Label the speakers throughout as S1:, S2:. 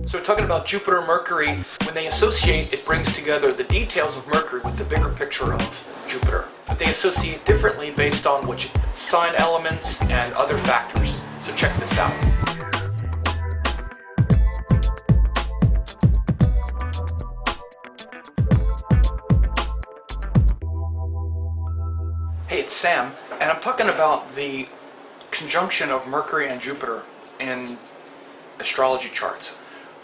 S1: So talking about Jupiter and Mercury, when they associate, it brings together the details of Mercury with the bigger picture of Jupiter. But they associate differently based on which sign elements and other factors. So check this out. Hey, it's Sam, and I'm talking about the conjunction of Mercury and Jupiter in astrology charts.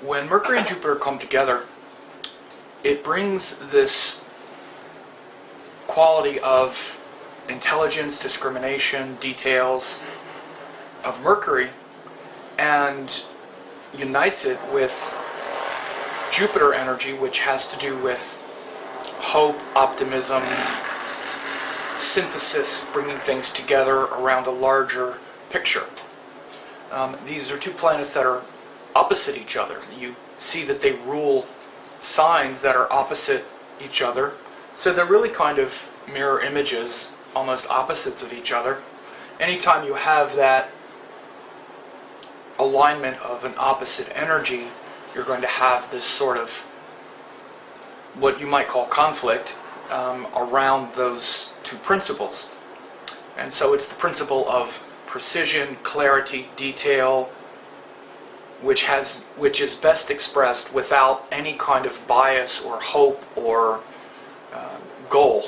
S1: When Mercury and Jupiter come together, it brings this quality of intelligence, discrimination, details of Mercury, and unites it with Jupiter energy, which has to do with hope, optimism, synthesis, bringing things together around a larger picture. These are two planets that are opposite each other. You see that they rule signs that are opposite each other, so they're really kind of mirror images, almost opposites of each other. Anytime you have that alignment of an opposite energy, you're going to have this sort of what you might call conflict around those two principles. And so it's the principle of precision, clarity, detail, which is best expressed without any kind of bias or hope or goal.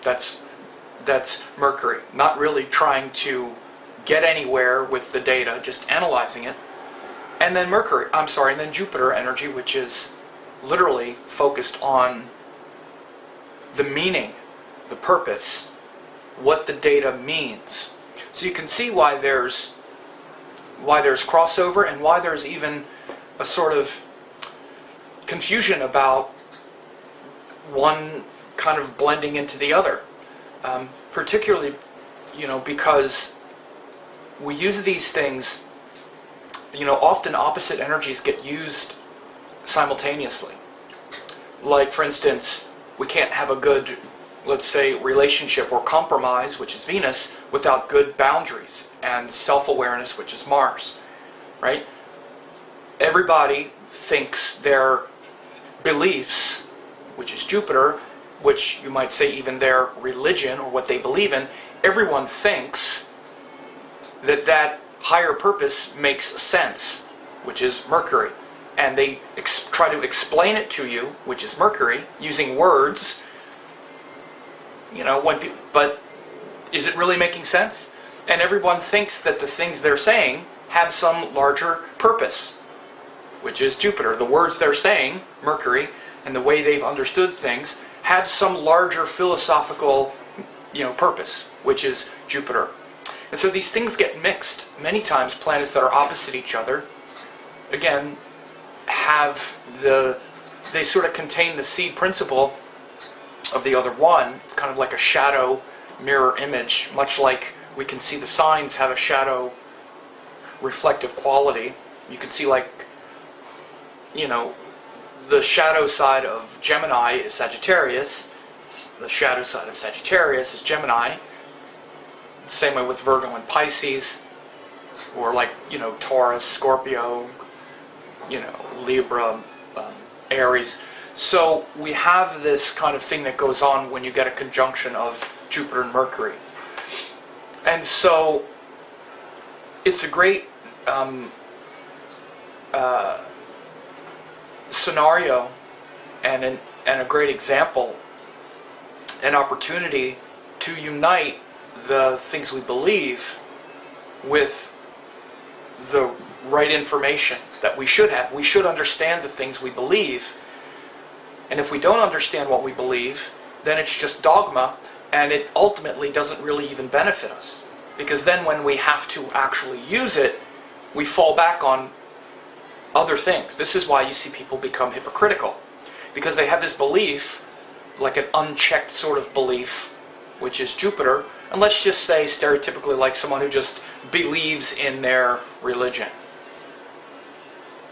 S1: That's Mercury, not really trying to get anywhere with the data, just analyzing it. And then and then Jupiter energy, which is literally focused on the meaning, the purpose, what the data means. So you can see why there's crossover and why there's even a sort of confusion about one kind of blending into the other. Particularly, because we use these things, often opposite energies get used simultaneously. Like, for instance, we can't have a good, let's say, relationship or compromise, which is Venus, without good boundaries and self-awareness, which is Mars, right? Everybody thinks their beliefs, which is Jupiter, which you might say even their religion or what they believe in, everyone thinks that higher purpose makes sense, which is Mercury. And they try to explain it to you, which is Mercury, using words. But is it really making sense? And everyone thinks that the things they're saying have some larger purpose, which is Jupiter. The words they're saying, Mercury, and the way they've understood things have some larger philosophical, purpose, which is Jupiter. And so these things get mixed. Many times planets that are opposite each other, again, they sort of contain the seed principle of the other one. It's kind of like a shadow mirror image, much like we can see the signs have a shadow reflective quality. You can see, like, the shadow side of Gemini is Sagittarius, the shadow side of Sagittarius is Gemini. Same way with Virgo and Pisces, or like, Taurus, Scorpio, Libra, Aries. So we have this kind of thing that goes on when you get a conjunction of Jupiter and Mercury. And so it's a great scenario and a great example, an opportunity to unite the things we believe with the right information that we should have. We should understand the things we believe. And if we don't understand what we believe, then it's just dogma, and it ultimately doesn't really even benefit us. Because then when we have to actually use it, we fall back on other things. This is why you see people become hypocritical. Because they have this belief, like an unchecked sort of belief, which is Jupiter, and let's just say stereotypically like someone who just believes in their religion.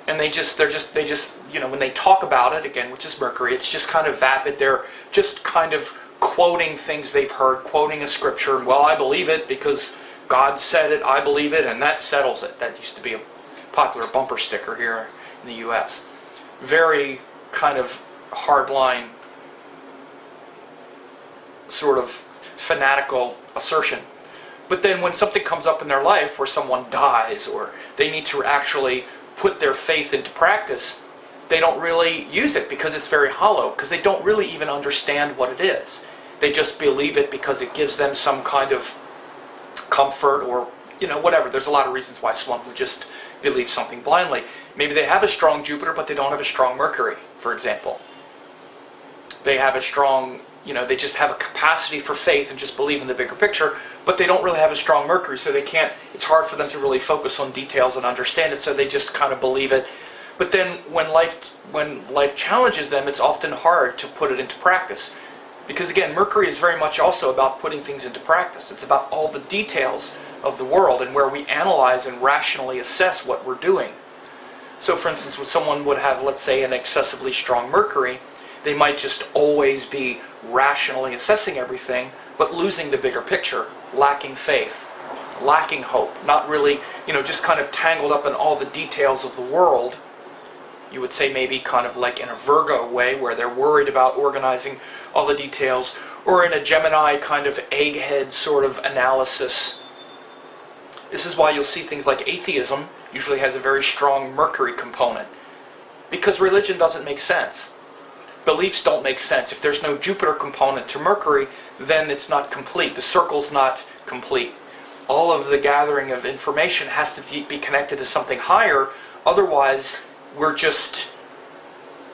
S1: And they just, when they talk about it, again, which is Mercury, it's just kind of vapid. They're just kind of quoting things they've heard, quoting a scripture, and, well, I believe it because God said it, I believe it, and that settles it. That used to be a popular bumper sticker here in the US. Very kind of hardline, sort of fanatical assertion. But then when something comes up in their life where someone dies or they need to actually put their faith into practice, they don't really use it because it's very hollow, because they don't really even understand what it is. They just believe it because it gives them some kind of comfort or, whatever. There's a lot of reasons why someone would just believe something blindly. Maybe they have a strong Jupiter, but they don't have a strong Mercury, for example. They have a strong, they just have a capacity for faith and just believe in the bigger picture, but they don't really have a strong Mercury, so it's hard for them to really focus on details and understand it, so they just kind of believe it. But then when life challenges them, it's often hard to put it into practice. Because again, Mercury is very much also about putting things into practice. It's about all the details of the world and where we analyze and rationally assess what we're doing. So for instance, when someone would have, let's say, an excessively strong Mercury, they might just always be rationally assessing everything, but losing the bigger picture, lacking faith, lacking hope, not really, just kind of tangled up in all the details of the world. You would say maybe kind of like in a Virgo way, where they're worried about organizing all the details, or in a Gemini kind of egghead sort of analysis. This is why you'll see things like atheism usually has a very strong Mercury component, because religion doesn't make sense. Beliefs don't make sense. If there's no Jupiter component to Mercury, then it's not complete. The circle's not complete. All of the gathering of information has to be connected to something higher, otherwise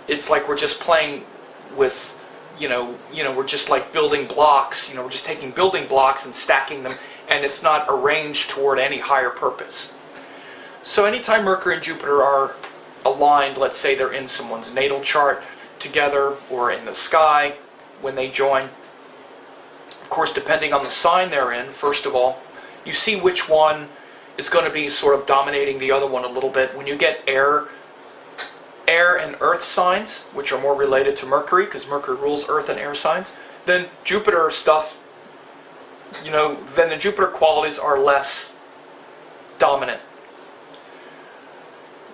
S1: it's like we're just playing with, we're just like building blocks, we're just taking building blocks and stacking them, and it's not arranged toward any higher purpose. So anytime Mercury and Jupiter are aligned, let's say they're in someone's natal chart together or in the sky when they join, of course, depending on the sign they're in, first of all, you see which one is going to be sort of dominating the other one a little bit. When you get air and earth signs, which are more related to Mercury, because Mercury rules earth and air signs, then Jupiter stuff, then the Jupiter qualities are less dominant.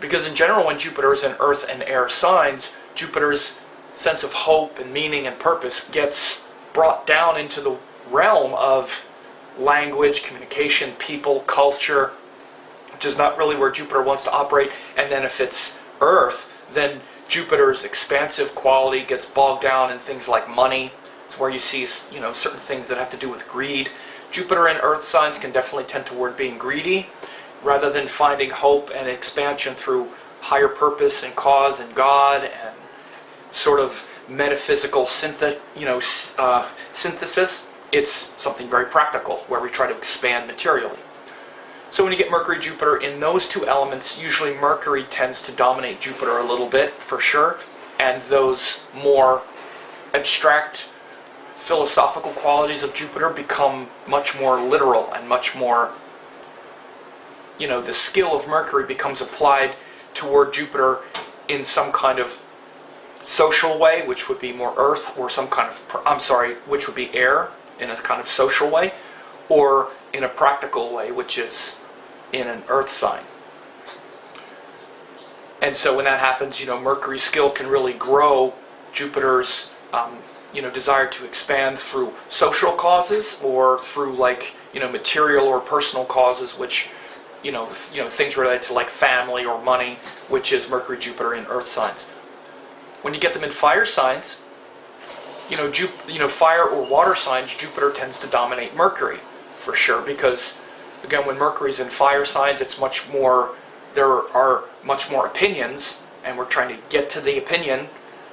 S1: Because in general, when Jupiter is in earth and air signs, Jupiter's sense of hope and meaning and purpose gets brought down into the realm of language, communication, people, culture, which is not really where Jupiter wants to operate. And then if it's earth, then Jupiter's expansive quality gets bogged down in things like money. It's where you see, certain things that have to do with greed. Jupiter in earth signs can definitely tend toward being greedy, rather than finding hope and expansion through higher purpose and cause and God and sort of metaphysical synthesis. It's something very practical, where we try to expand materially. So when you get Mercury, Jupiter in those two elements, usually Mercury tends to dominate Jupiter a little bit, for sure, and those more abstract philosophical qualities of Jupiter become much more literal and much more, the skill of Mercury becomes applied toward Jupiter in some kind of social way, which would be more earth, or some kind of, which would be air in a kind of social way, or in a practical way, which is in an earth sign. And so when that happens, Mercury's skill can really grow Jupiter's, desire to expand through social causes, or through material or personal causes, which, things related to like family or money, which is Mercury, Jupiter in earth signs. When you get them in fire signs, fire or water signs, Jupiter tends to dominate Mercury, for sure, because again, when Mercury's in fire signs, it's much more, there are much more opinions, and we're trying to get to the opinion.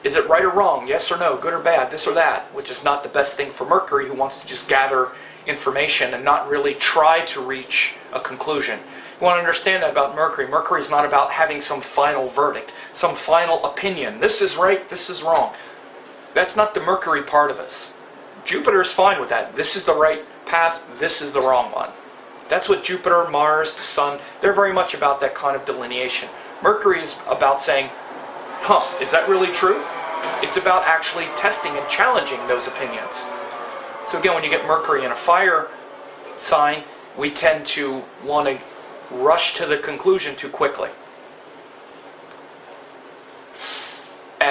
S1: Is it right or wrong? Yes or no? Good or bad? This or that? Which is not the best thing for Mercury, who wants to just gather information and not really try to reach a conclusion. You want to understand that about Mercury. Mercury is not about having some final verdict, some final opinion. This is right, this is wrong. That's not the Mercury part of us. Jupiter's fine with that. This is the right path, this is the wrong one. That's what Jupiter, Mars, the Sun, they're very much about that kind of delineation. Mercury is about saying, is that really true? It's about actually testing and challenging those opinions. So again, when you get Mercury in a fire sign, we tend to want to rush to the conclusion too quickly.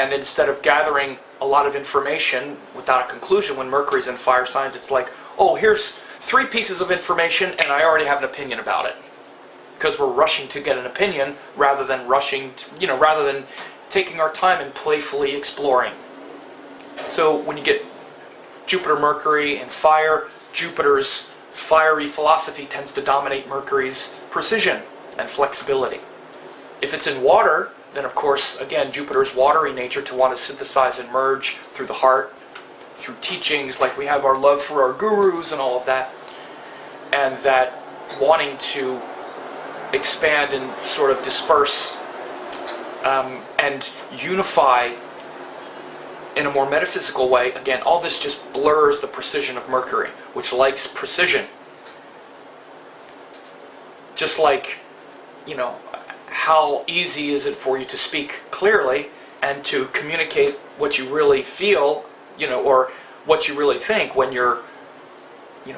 S1: And instead of gathering a lot of information without a conclusion, when Mercury's in fire signs, it's like, oh, here's 3 pieces of information and I already have an opinion about it. Because we're rushing to get an opinion rather than rushing to, rather than taking our time and playfully exploring. So when you get Jupiter, Mercury, and fire, Jupiter's fiery philosophy tends to dominate Mercury's precision and flexibility. If it's in water, then of course, again, Jupiter's watery nature to want to synthesize and merge through the heart, through teachings, like we have our love for our gurus and all of that, and that wanting to expand and sort of disperse and unify in a more metaphysical way. Again, all this just blurs the precision of Mercury, which likes precision. Just like, how easy is it for you to speak clearly and to communicate what you really feel, or what you really think when you're,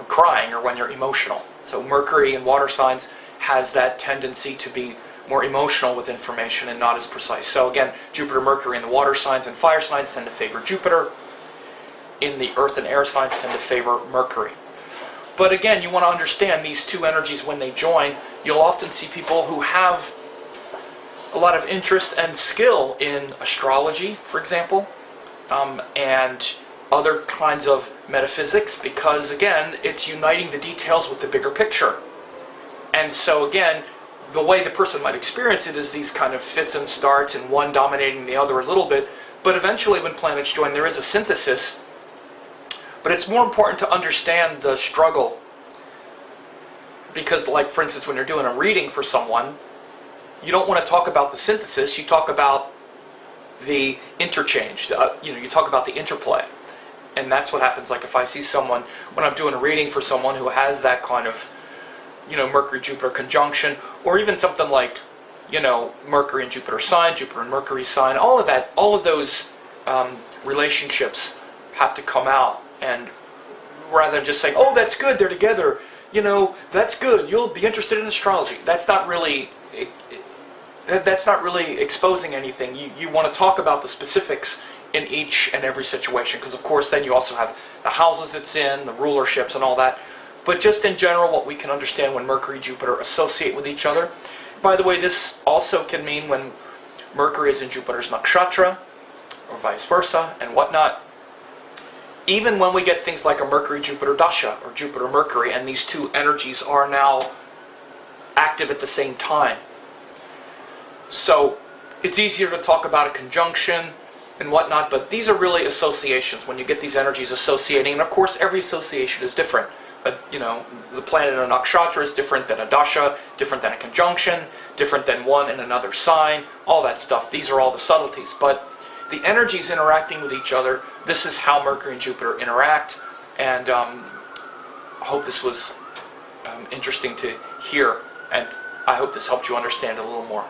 S1: crying or when you're emotional. So Mercury in water signs has that tendency to be more emotional with information and not as precise. So again, Jupiter, Mercury in the water signs and fire signs tend to favor Jupiter. In the earth and air signs tend to favor Mercury. But again, you want to understand these two energies when they join. You'll often see people who have a lot of interest and skill in astrology, for example, and other kinds of metaphysics, because again, it's uniting the details with the bigger picture. And so again, the way the person might experience it is these kind of fits and starts, and one dominating the other a little bit. But eventually when planets join, there is a synthesis. But it's more important to understand the struggle. Because, like, for instance, when you're doing a reading for someone, you don't want to talk about the synthesis, you talk about the interchange. You talk about the interplay. And that's what happens, like if I see someone, when I'm doing a reading for someone who has that kind of, Mercury-Jupiter conjunction, or even something like, Mercury and Jupiter sign, Jupiter and Mercury sign, all of that, all of those relationships have to come out, and rather than just saying, oh, that's good, they're together, that's good, you'll be interested in astrology. That's not really exposing anything. You want to talk about the specifics in each and every situation, because of course then you also have the houses it's in, the rulerships and all that. But just in general, what we can understand when Mercury and Jupiter associate with each other. By the way, this also can mean when Mercury is in Jupiter's nakshatra, or vice versa, and whatnot. Even when we get things like a Mercury-Jupiter dasha, or Jupiter-Mercury, and these two energies are now active at the same time. So it's easier to talk about a conjunction and whatnot, but these are really associations, when you get these energies associating, and of course every association is different. The planet in a nakshatra is different than a dasha, different than a conjunction, different than one in another sign, all that stuff. These are all the subtleties. But the energies interacting with each other, this is how Mercury and Jupiter interact. And I hope this was interesting to hear, and I hope this helped you understand a little more.